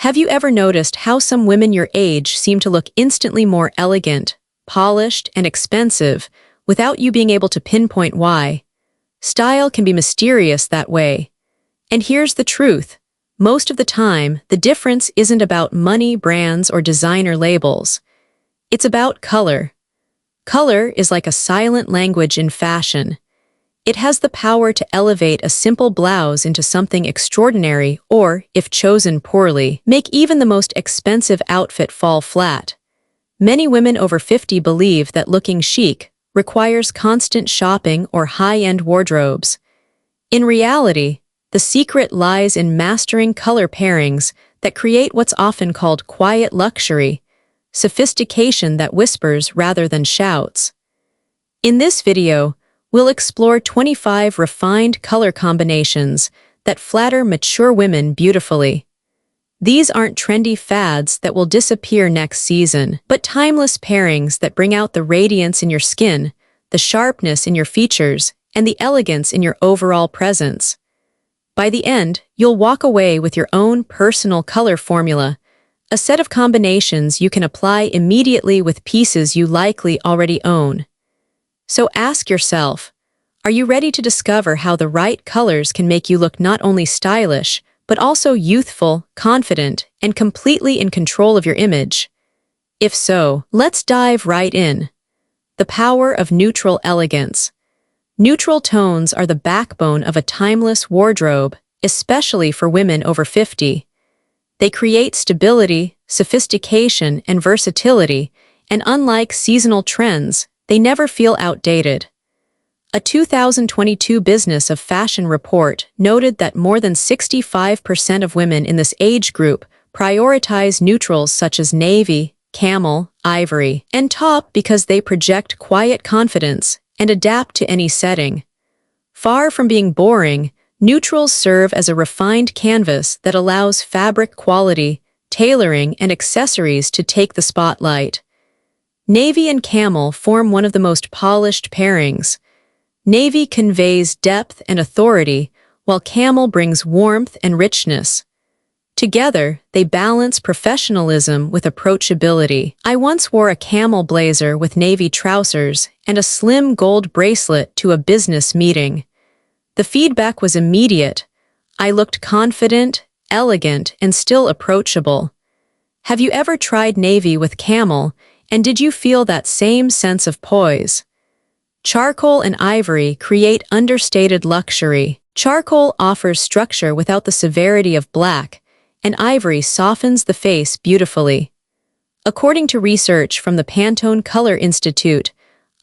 Have you ever noticed how some women your age seem to look instantly more elegant, polished, and expensive without you being able to pinpoint why? Style can be mysterious that way. And here's the truth. Most of the time, the difference isn't about money, brands, or designer labels. It's about color. Color is like a silent language in fashion. It has the power to elevate a simple blouse into something extraordinary or, if chosen poorly, make even the most expensive outfit fall flat. Many women over 50 believe that looking chic requires constant shopping or high-end wardrobes. In reality, the secret lies in mastering color pairings that create what's often called quiet luxury, sophistication that whispers rather than shouts. In this video, we'll explore 25 refined color combinations that flatter mature women beautifully. These aren't trendy fads that will disappear next season, but timeless pairings that bring out the radiance in your skin, the sharpness in your features, and the elegance in your overall presence. By the end, you'll walk away with your own personal color formula, a set of combinations you can apply immediately with pieces you likely already own. So ask yourself, are you ready to discover how the right colors can make you look not only stylish, but also youthful, confident, and completely in control of your image? If so, let's dive right in. The power of neutral elegance. Neutral tones are the backbone of a timeless wardrobe, especially for women over 50. They create stability, sophistication, and versatility, and unlike seasonal trends, they never feel outdated. A 2022 Business of Fashion report noted that more than 65% of women in this age group prioritize neutrals such as navy, camel, ivory, and taupe because they project quiet confidence and adapt to any setting. Far from being boring, neutrals serve as a refined canvas that allows fabric quality, tailoring, and accessories to take the spotlight. Navy and camel form one of the most polished pairings. Navy conveys depth and authority, while camel brings warmth and richness. Together, they balance professionalism with approachability. I once wore a camel blazer with navy trousers and a slim gold bracelet to a business meeting. The feedback was immediate. I looked confident, elegant, and still approachable. Have you ever tried navy with camel, and did you feel that same sense of poise? Charcoal and ivory create understated luxury. Charcoal offers structure without the severity of black, and ivory softens the face beautifully. According to research from the Pantone Color Institute,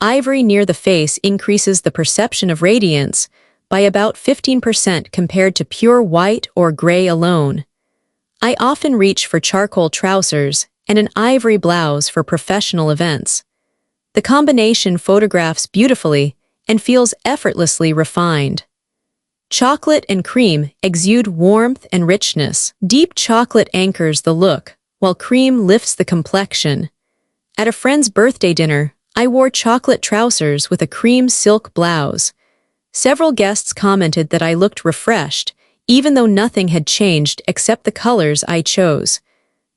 ivory near the face increases the perception of radiance by about 15% compared to pure white or gray alone. I often reach for charcoal trousers and an ivory blouse for professional events. The combination photographs beautifully and feels effortlessly refined. Chocolate and cream exude warmth and richness. Deep chocolate anchors the look, while cream lifts the complexion. At a friend's birthday dinner, I wore chocolate trousers with a cream silk blouse. Several guests commented that I looked refreshed, even though nothing had changed except the colors I chose.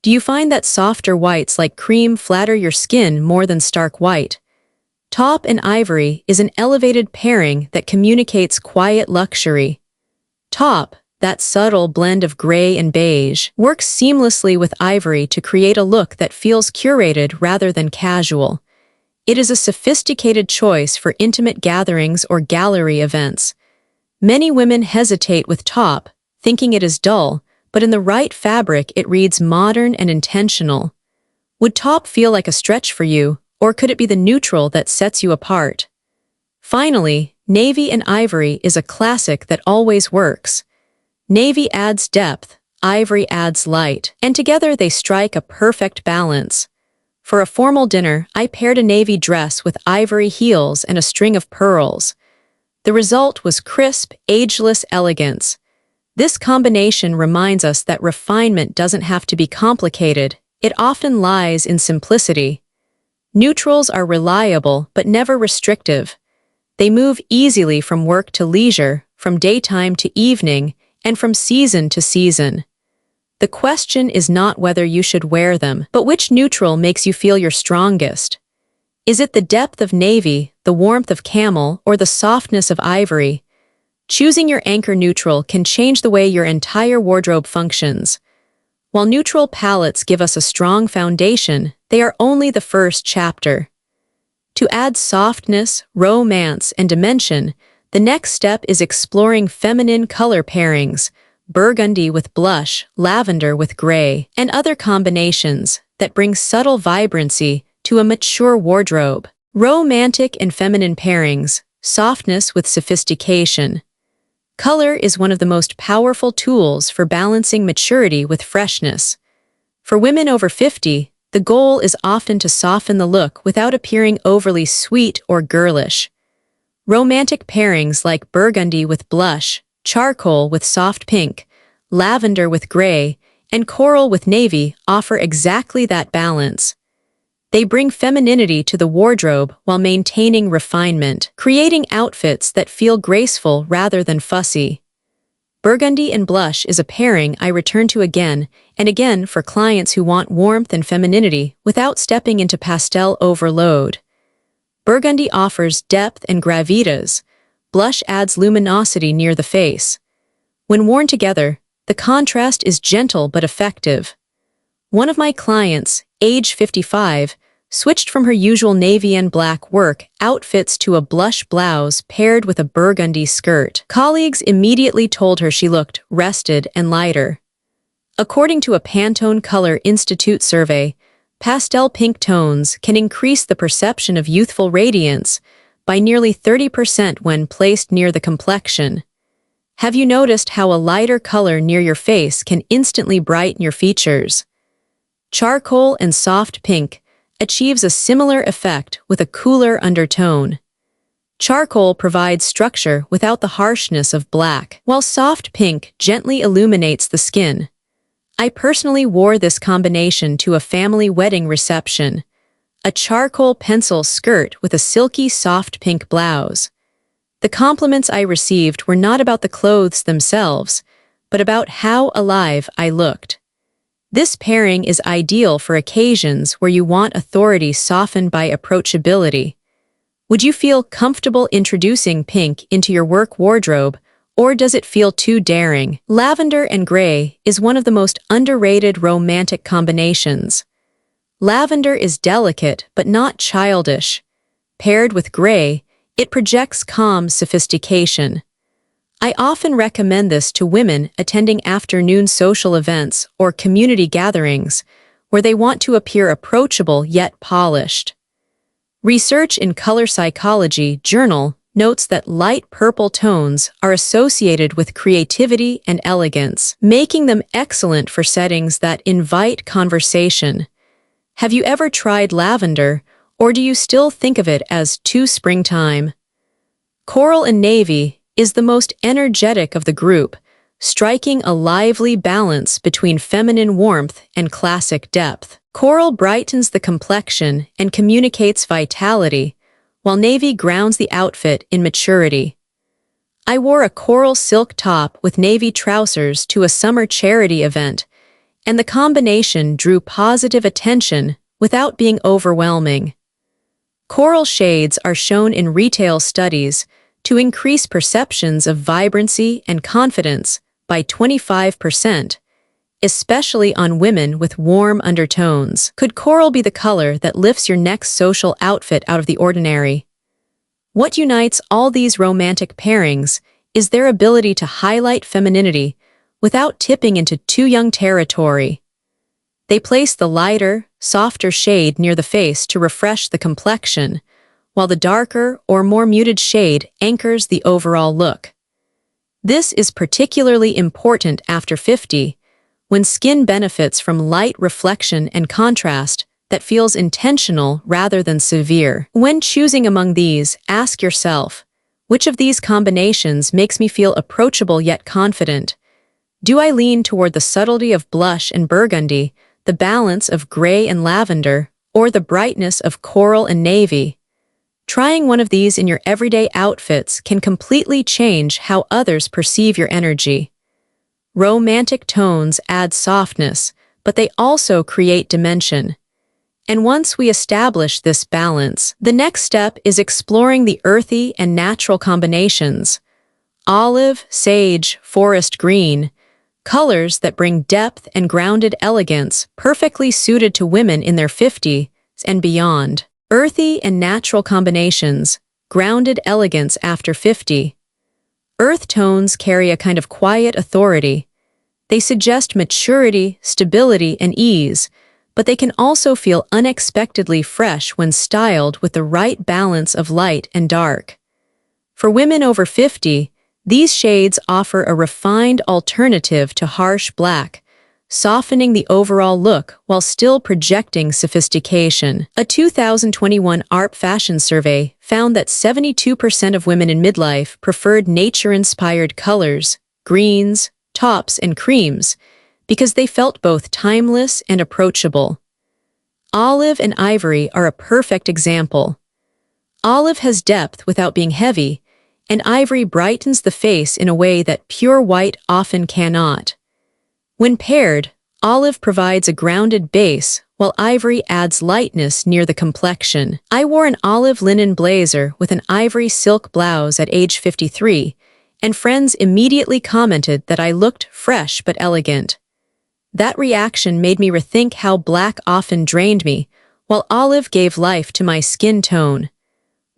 Do you find that softer whites like cream flatter your skin more than stark white? Taupe and ivory is an elevated pairing that communicates quiet luxury. Taupe, that subtle blend of gray and beige, works seamlessly with ivory to create a look that feels curated rather than casual. It is a sophisticated choice for intimate gatherings or gallery events. Many women hesitate with taupe, thinking it is dull, but in the right fabric it reads modern and intentional. Would taupe feel like a stretch for you, or could it be the neutral that sets you apart? Finally, navy and ivory is a classic that always works. Navy adds depth, ivory adds light, and together they strike a perfect balance. For a formal dinner, I paired a navy dress with ivory heels and a string of pearls. The result was crisp, ageless elegance. This combination reminds us that refinement doesn't have to be complicated. It often lies in simplicity. Neutrals are reliable but never restrictive. They move easily from work to leisure, from daytime to evening, and from season to season. The question is not whether you should wear them, but which neutral makes you feel your strongest. Is it the depth of navy, the warmth of camel, or the softness of ivory? Choosing your anchor neutral can change the way your entire wardrobe functions. While neutral palettes give us a strong foundation, they are only the first chapter. To add softness, romance, and dimension, the next step is exploring feminine color pairings, burgundy with blush, lavender with gray, and other combinations that bring subtle vibrancy to a mature wardrobe. Romantic and feminine pairings, softness with sophistication. Color is one of the most powerful tools for balancing maturity with freshness. For women over 50, the goal is often to soften the look without appearing overly sweet or girlish. Romantic pairings like burgundy with blush, charcoal with soft pink, lavender with gray, and coral with navy offer exactly that balance. They bring femininity to the wardrobe while maintaining refinement, creating outfits that feel graceful rather than fussy. Burgundy and blush is a pairing I return to again and again for clients who want warmth and femininity without stepping into pastel overload. Burgundy offers depth and gravitas. Blush adds luminosity near the face. When worn together, the contrast is gentle but effective. One of my clients, age 55, switched from her usual navy and black work outfits to a blush blouse paired with a burgundy skirt. Colleagues immediately told her she looked rested and lighter. According to a Pantone Color Institute survey, pastel pink tones can increase the perception of youthful radiance by nearly 30% when placed near the complexion. Have you noticed how a lighter color near your face can instantly brighten your features? Charcoal and soft pink achieves a similar effect with a cooler undertone. Charcoal provides structure without the harshness of black, while soft pink gently illuminates the skin. I personally wore this combination to a family wedding reception, a charcoal pencil skirt with a silky soft pink blouse. The compliments I received were not about the clothes themselves, but about how alive I looked. This pairing is ideal for occasions where you want authority softened by approachability. Would you feel comfortable introducing pink into your work wardrobe, or does it feel too daring? Lavender and gray is one of the most underrated romantic combinations. Lavender is delicate but not childish. Paired with gray, it projects calm sophistication. I often recommend this to women attending afternoon social events or community gatherings where they want to appear approachable yet polished. Research in Color Psychology Journal notes that light purple tones are associated with creativity and elegance, making them excellent for settings that invite conversation. Have you ever tried lavender, or do you still think of it as too springtime? Coral and navy is the most energetic of the group, striking a lively balance between feminine warmth and classic depth. Coral brightens the complexion and communicates vitality, while navy grounds the outfit in maturity. I wore a coral silk top with navy trousers to a summer charity event, and the combination drew positive attention without being overwhelming. Coral shades are shown in retail studies to increase perceptions of vibrancy and confidence by 25%, especially on women with warm undertones. Could coral be the color that lifts your next social outfit out of the ordinary? What unites all these romantic pairings is their ability to highlight femininity without tipping into too young territory. They place the lighter, softer shade near the face to refresh the complexion, while the darker or more muted shade anchors the overall look. This is particularly important after 50, when skin benefits from light reflection and contrast that feels intentional rather than severe. When choosing among these, ask yourself, which of these combinations makes me feel approachable yet confident? Do I lean toward the subtlety of blush and burgundy, the balance of gray and lavender, or the brightness of coral and navy? Trying one of these in your everyday outfits can completely change how others perceive your energy. Romantic tones add softness, but they also create dimension. And once we establish this balance, the next step is exploring the earthy and natural combinations. Olive, sage, forest green, colors that bring depth and grounded elegance perfectly suited to women in their 50s and beyond. Earthy and natural combinations, grounded elegance after 50. Earth tones carry a kind of quiet authority. They suggest maturity, stability, and ease, but they can also feel unexpectedly fresh when styled with the right balance of light and dark. For women over 50, these shades offer a refined alternative to harsh black, softening the overall look while still projecting sophistication. A 2021 ARP fashion survey found that 72% of women in midlife preferred nature-inspired colors, greens, taups, and creams, because they felt both timeless and approachable. Olive and ivory are a perfect example. Olive has depth without being heavy, and ivory brightens the face in a way that pure white often cannot. When paired, olive provides a grounded base, while ivory adds lightness near the complexion. I wore an olive linen blazer with an ivory silk blouse at age 53, and friends immediately commented that I looked fresh but elegant. That reaction made me rethink how black often drained me, while olive gave life to my skin tone.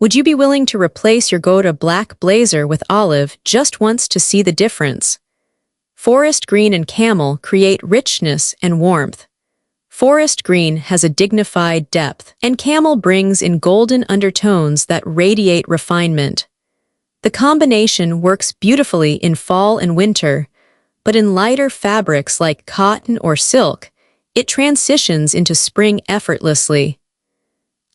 Would you be willing to replace your go-to black blazer with olive just once to see the difference? Forest green and camel create richness and warmth. Forest green has a dignified depth, and camel brings in golden undertones that radiate refinement. The combination works beautifully in fall and winter, but in lighter fabrics like cotton or silk, it transitions into spring effortlessly.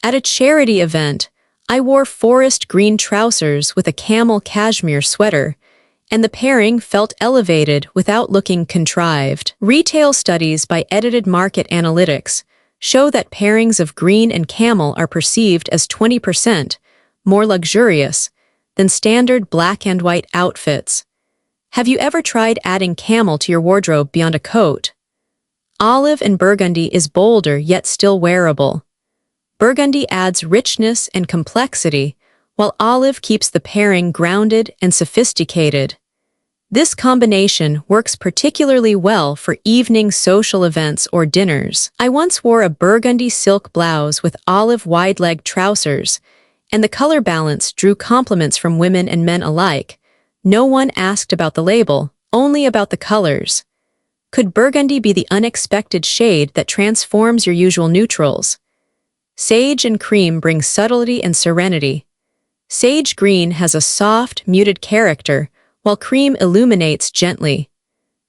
At a charity event, I wore forest green trousers with a camel cashmere sweater, and the pairing felt elevated without looking contrived. Retail studies by Edited Market Analytics show that pairings of green and camel are perceived as 20% more luxurious than standard black and white outfits. Have you ever tried adding camel to your wardrobe beyond a coat? Olive and burgundy is bolder yet still wearable. Burgundy adds richness and complexity, while olive keeps the pairing grounded and sophisticated. This combination works particularly well for evening social events or dinners. I once wore a burgundy silk blouse with olive wide-leg trousers, and the color balance drew compliments from women and men alike. No one asked about the label, only about the colors. Could burgundy be the unexpected shade that transforms your usual neutrals? Sage and cream bring subtlety and serenity. Sage green has a soft, muted character, while cream illuminates gently.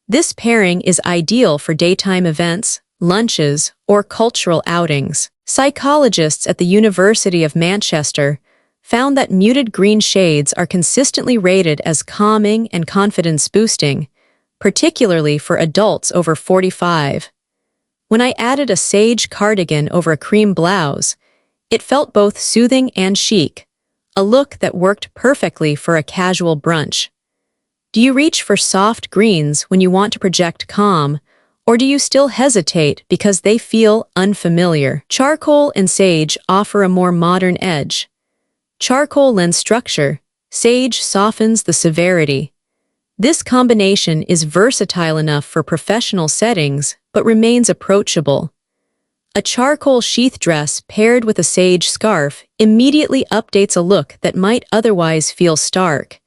This pairing is ideal for daytime events, lunches, or cultural outings. Psychologists at the University of Manchester found that muted green shades are consistently rated as calming and confidence-boosting, particularly for adults over 45. When I added a sage cardigan over a cream blouse, it felt both soothing and chic, a look that worked perfectly for a casual brunch. Do you reach for soft greens when you want to project calm, or do you still hesitate because they feel unfamiliar? Charcoal and sage offer a more modern edge. Charcoal lends structure, sage softens the severity. This combination is versatile enough for professional settings, but remains approachable. A charcoal sheath dress paired with a sage scarf immediately updates a look that might otherwise feel stark.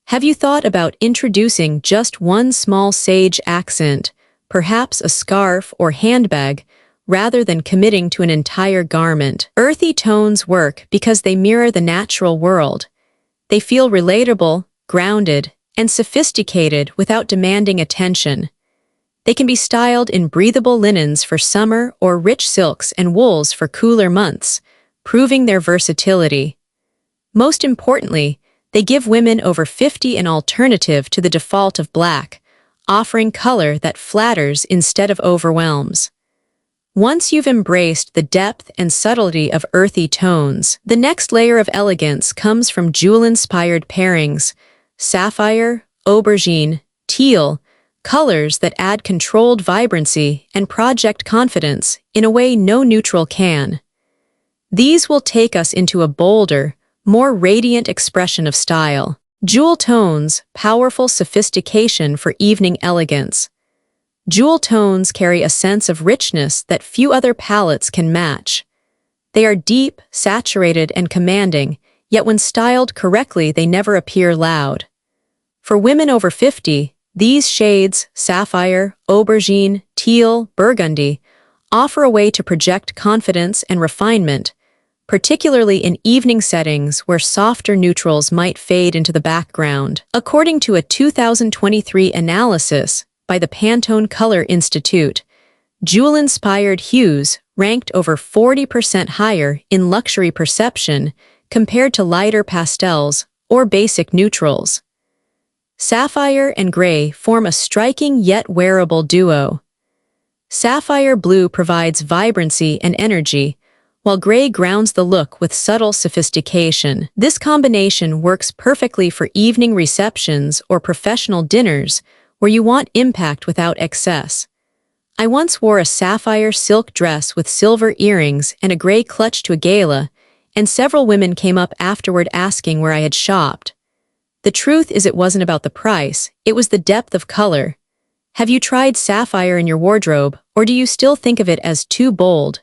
Have you thought about introducing just one small sage accent, perhaps a scarf or handbag, rather than committing to an entire garment? Earthy tones work because they mirror the natural world. They feel relatable, grounded, and sophisticated without demanding attention. They can be styled in breathable linens for summer or rich silks and wools for cooler months, proving their versatility. Most importantly, they give women over 50 an alternative to the default of black, offering color that flatters instead of overwhelms. Once you've embraced the depth and subtlety of earthy tones, the next layer of elegance comes from jewel-inspired pairings. Sapphire, aubergine, teal, colors that add controlled vibrancy and project confidence in a way no neutral can. These will take us into a bolder, more radiant expression of style. Jewel tones, powerful sophistication for evening elegance. Jewel tones carry a sense of richness that few other palettes can match. They are deep, saturated, and commanding, yet when styled correctly they never appear loud. For women over 50, these shades, sapphire, aubergine, teal, burgundy, offer a way to project confidence and refinement, particularly in evening settings where softer neutrals might fade into the background. According to a 2023 analysis by the Pantone Color Institute, jewel-inspired hues ranked over 40% higher in luxury perception compared to lighter pastels or basic neutrals. Sapphire and gray form a striking yet wearable duo. Sapphire blue provides vibrancy and energy, while gray grounds the look with subtle sophistication. This combination works perfectly for evening receptions or professional dinners where you want impact without excess. I once wore a sapphire silk dress with silver earrings and a gray clutch to a gala, and several women came up afterward asking where I had shopped. The truth is it wasn't about the price, it was the depth of color. Have you tried sapphire in your wardrobe, or do you still think of it as too bold?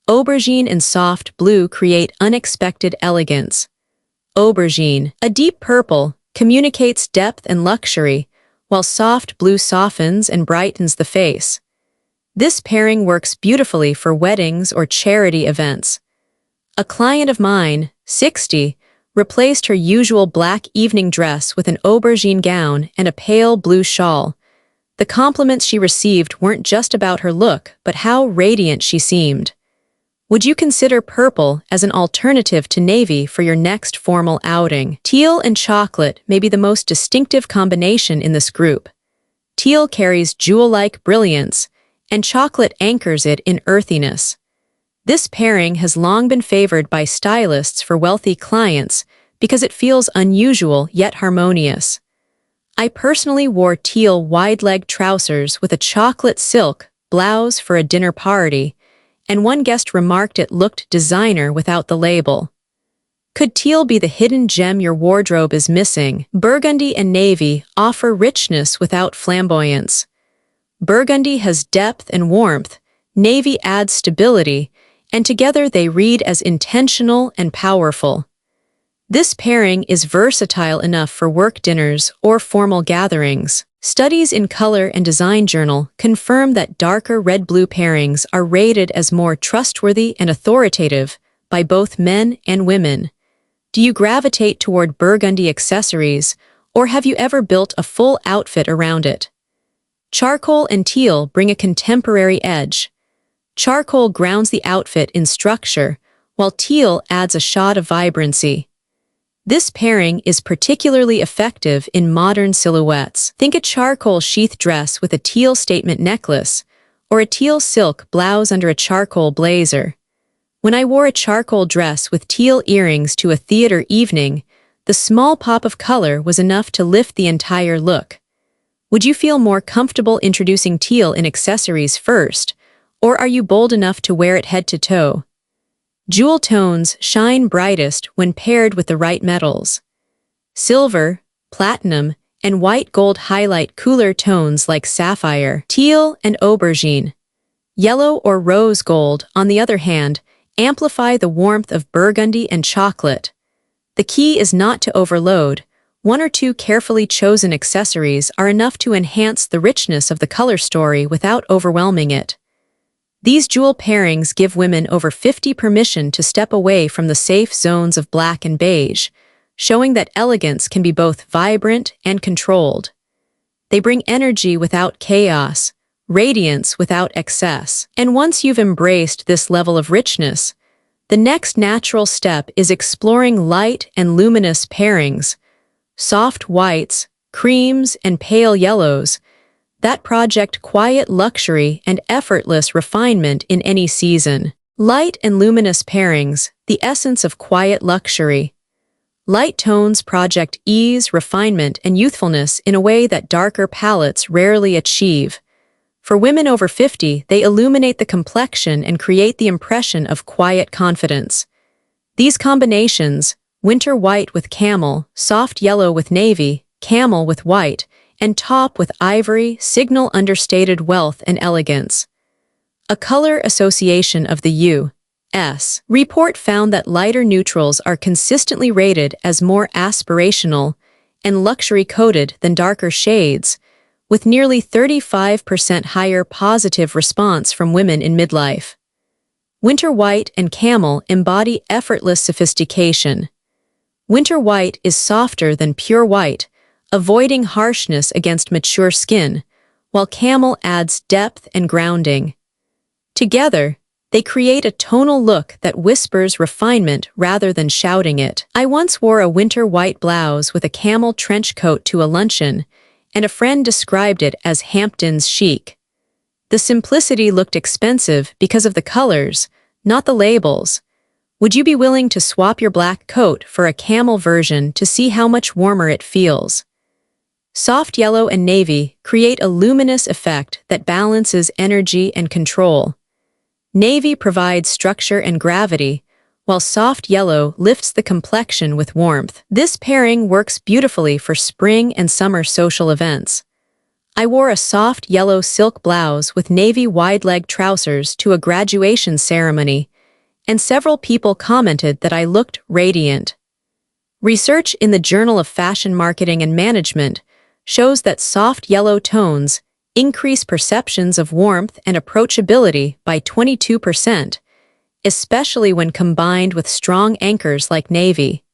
Aubergine and soft blue create unexpected elegance. Aubergine, a deep purple, communicates depth and luxury, while soft blue softens and brightens the face. This pairing works beautifully for weddings or charity events. A client of mine, 60, replaced her usual black evening dress with an aubergine gown and a pale blue shawl. The compliments she received weren't just about her look, but how radiant she seemed. Would you consider purple as an alternative to navy for your next formal outing? Teal and chocolate may be the most distinctive combination in this group. Teal carries jewel-like brilliance, and chocolate anchors it in earthiness. This pairing has long been favored by stylists for wealthy clients because it feels unusual yet harmonious. I personally wore teal wide-leg trousers with a chocolate silk blouse for a dinner party, and one guest remarked it looked designer without the label. Could teal be the hidden gem your wardrobe is missing? Burgundy and navy offer richness without flamboyance. Burgundy has depth and warmth, navy adds stability, and together they read as intentional and powerful. This pairing is versatile enough for work dinners or formal gatherings. Studies in Color and Design Journal confirm that darker red-blue pairings are rated as more trustworthy and authoritative by both men and women. Do you gravitate toward burgundy accessories, or have you ever built a full outfit around it? Charcoal and teal bring a contemporary edge. Charcoal grounds the outfit in structure, while teal adds a shot of vibrancy. This pairing is particularly effective in modern silhouettes. Think a charcoal sheath dress with a teal statement necklace, or a teal silk blouse under a charcoal blazer. When I wore a charcoal dress with teal earrings to a theater evening, the small pop of color was enough to lift the entire look. Would you feel more comfortable introducing teal in accessories first, or are you bold enough to wear it head to toe? Jewel tones shine brightest when paired with the right metals. Silver, platinum, and white gold highlight cooler tones like sapphire, teal, and aubergine. Yellow or rose gold, on the other hand, amplify the warmth of burgundy and chocolate. The key is not to overload. One or two carefully chosen accessories are enough to enhance the richness of the color story without overwhelming it. These jewel pairings give women over 50 permission to step away from the safe zones of black and beige, showing that elegance can be both vibrant and controlled. They bring energy without chaos, radiance without excess. And once you've embraced this level of richness, the next natural step is exploring light and luminous pairings, soft whites, creams, and pale yellows, that project quiet luxury and effortless refinement in any season. Light and luminous pairings, the essence of quiet luxury. Light tones project ease, refinement, and youthfulness in a way that darker palettes rarely achieve. For women over 50, they illuminate the complexion and create the impression of quiet confidence. These combinations, winter white with camel, soft yellow with navy, camel with white, and taupe with ivory, signal understated wealth and elegance. A color association of the U.S. report found that lighter neutrals are consistently rated as more aspirational and luxury-coated than darker shades, with nearly 35% higher positive response from women in midlife. Winter white and camel embody effortless sophistication. Winter white is softer than pure white, avoiding harshness against mature skin, while camel adds depth and grounding. Together, they create a tonal look that whispers refinement rather than shouting it. I once wore a winter white blouse with a camel trench coat to a luncheon, and a friend described it as Hampton's chic. The simplicity looked expensive because of the colors, not the labels. Would you be willing to swap your black coat for a camel version to see how much warmer it feels? Soft yellow and navy create a luminous effect that balances energy and control. Navy provides structure and gravity, while soft yellow lifts the complexion with warmth. This pairing works beautifully for spring and summer social events. I wore a soft yellow silk blouse with navy wide-leg trousers to a graduation ceremony, and several people commented that I looked radiant. Research in the Journal of Fashion Marketing and Management shows that soft yellow tones increase perceptions of warmth and approachability by 22%, especially when combined with strong anchors like navy.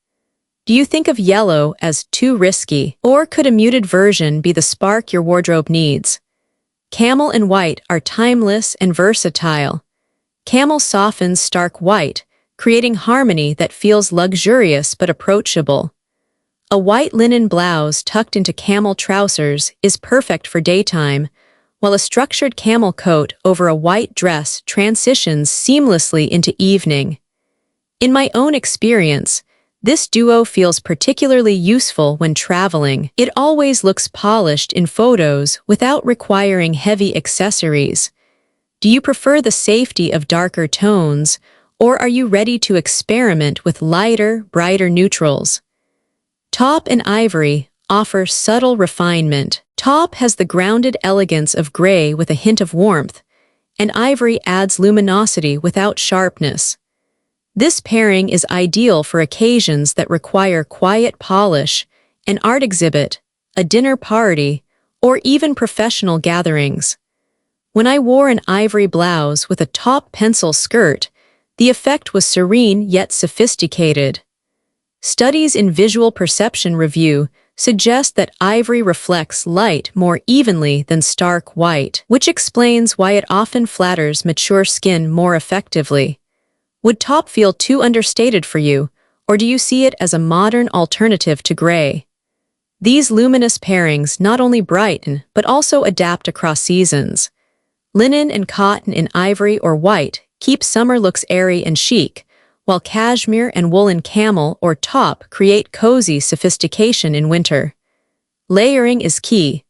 Do you think of yellow as too risky, or could a muted version be the spark your wardrobe needs? Camel and white are timeless and versatile. Camel softens stark white, creating harmony that feels luxurious but approachable. A white linen blouse tucked into camel trousers is perfect for daytime, while a structured camel coat over a white dress transitions seamlessly into evening. In my own experience, this duo feels particularly useful when traveling. It always looks polished in photos without requiring heavy accessories. Do you prefer the safety of darker tones, or are you ready to experiment with lighter, brighter neutrals? Taupe and ivory offer subtle refinement. Taupe has the grounded elegance of gray with a hint of warmth, and ivory adds luminosity without sharpness. This pairing is ideal for occasions that require quiet polish, an art exhibit, a dinner party, or even professional gatherings. When I wore an ivory blouse with a taupe pencil skirt, the effect was serene yet sophisticated. Studies in Visual Perception Review suggest that ivory reflects light more evenly than stark white, which explains why it often flatters mature skin more effectively. Would taupe feel too understated for you, or do you see it as a modern alternative to gray? These luminous pairings not only brighten but also adapt across seasons. Linen and cotton in ivory or white keep summer looks airy and chic, while cashmere and woolen camel or taupe create cozy sophistication in winter. Layering is key.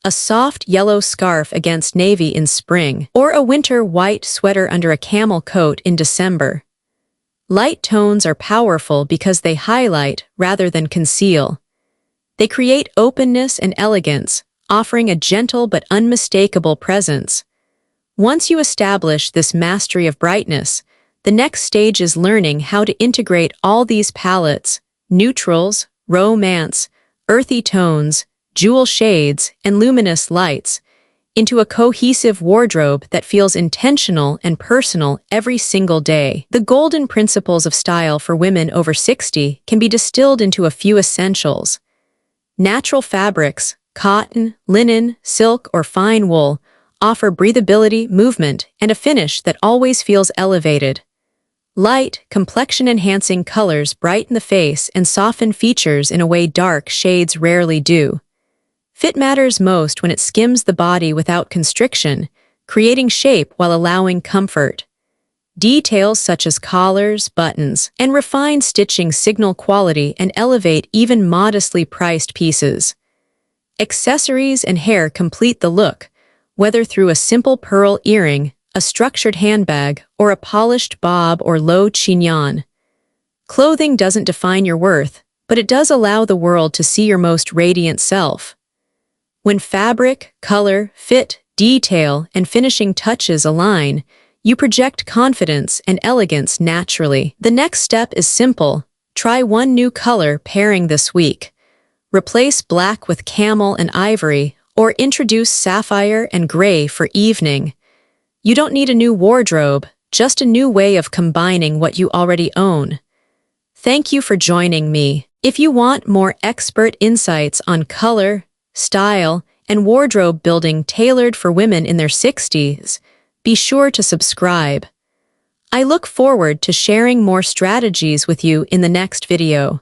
A soft yellow scarf against navy in spring, or a winter white sweater under a camel coat in December. Light tones are powerful because they highlight rather than conceal. They create openness and elegance, offering a gentle but unmistakable presence. Once you establish this mastery of brightness, the next stage is learning how to integrate all these palettes, neutrals, romance, earthy tones, jewel shades, and luminous lights, into a cohesive wardrobe that feels intentional and personal every single day. The golden principles of style for women over 60 can be distilled into a few essentials. Natural fabrics, cotton, linen, silk, or fine wool, offer breathability, movement, and a finish that always feels elevated. Light, complexion-enhancing colors brighten the face and soften features in a way dark shades rarely do. Fit matters most when it skims the body without constriction, creating shape while allowing comfort. Details such as collars, buttons, and refined stitching signal quality and elevate even modestly priced pieces. Accessories and hair complete the look, whether through a simple pearl earring, a structured handbag, or a polished bob or low chignon. Clothing doesn't define your worth, but it does allow the world to see your most radiant self. When fabric, color, fit, detail, and finishing touches align, you project confidence and elegance naturally. The next step is simple. Try one new color pairing this week. Replace black with camel and ivory, or introduce sapphire and gray for evening. You don't need a new wardrobe, just a new way of combining what you already own. Thank you for joining me. If you want more expert insights on color, style, and wardrobe building tailored for women in their 60s, be sure to subscribe. I look forward to sharing more strategies with you in the next video.